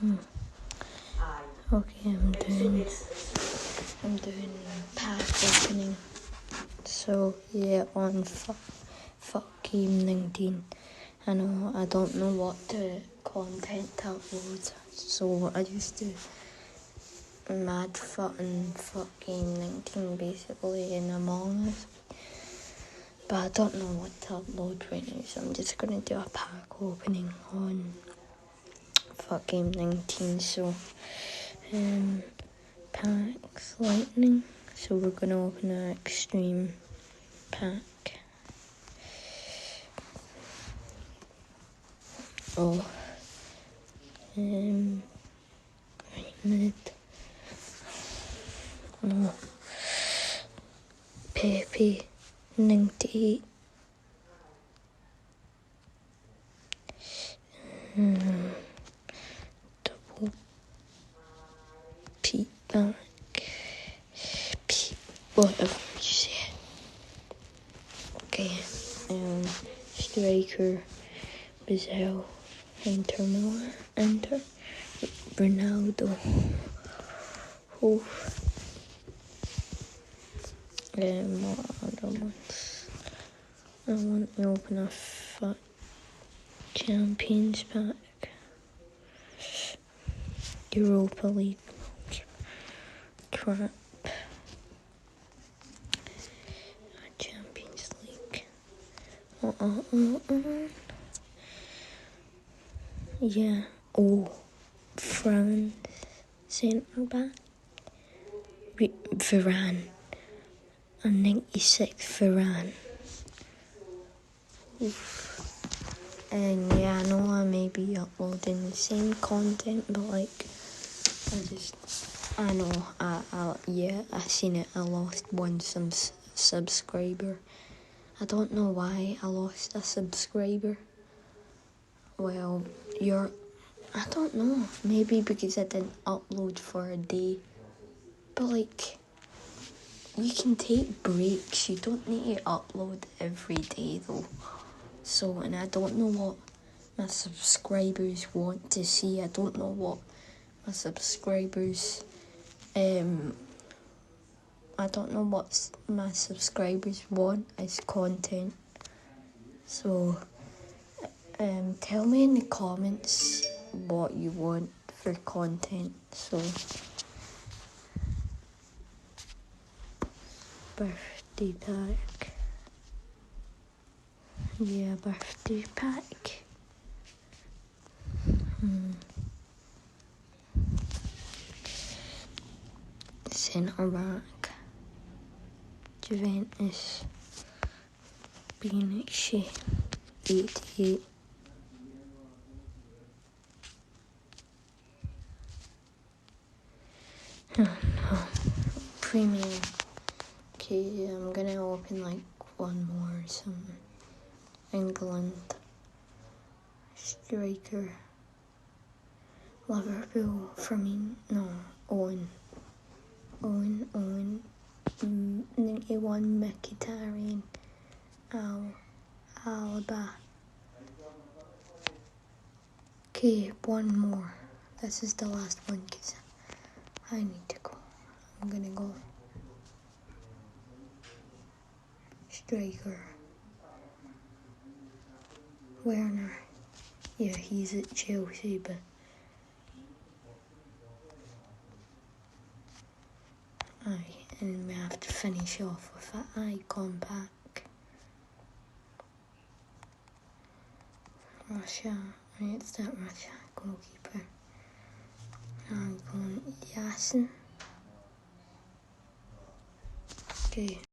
Okay, I'm doing pack opening. So yeah, on futgame 19. I don't know what the content to upload, so I just do mad fut and futgame 19 basically in Among Us. But I don't know what to upload right now, so I'm just gonna do a pack opening on futgame 19. So packs lightning. So we're gonna open an extreme pack. Oh, right mid. Oh, Pepe 98. Double Pete back. Pete, whatever you say. Okay, striker, Bizarre, Inter Miller, Enter, Ronaldo. Oh, what other ones? I want to open a fat Champions pack. Europa League. Crap. Champions League. Yeah. Oh, France. Centre back. Varane. A 96 Varane. Oof. And yeah, I know I may be uploading the same content, but like, I know, I seen it. I lost one subscriber. I don't know why I lost a subscriber. Well, I don't know. Maybe because I didn't upload for a day. But like, you can take breaks. You don't need to upload every day though. So, and I don't know what my subscribers want to see. I don't know what my subscribers, I don't know what my subscribers want as content. So, tell me in the comments what you want for content. So, birthday pack. Yeah, birthday pack. Centre back. Juventus. Beanici. 88. Oh no. Premium. Okay, I'm gonna open like one more or something. England. Striker. Liverpool. Owen. 91 Mkhitaryan. Alba. Okay, one more. This is the last one because I need to go. I'm gonna go. Striker. Werner. Yeah, he's at Chelsea, but and we have to finish off with an icon pack. Russia. Right, it's that Russia goalkeeper. I'm going Yasin. Okay.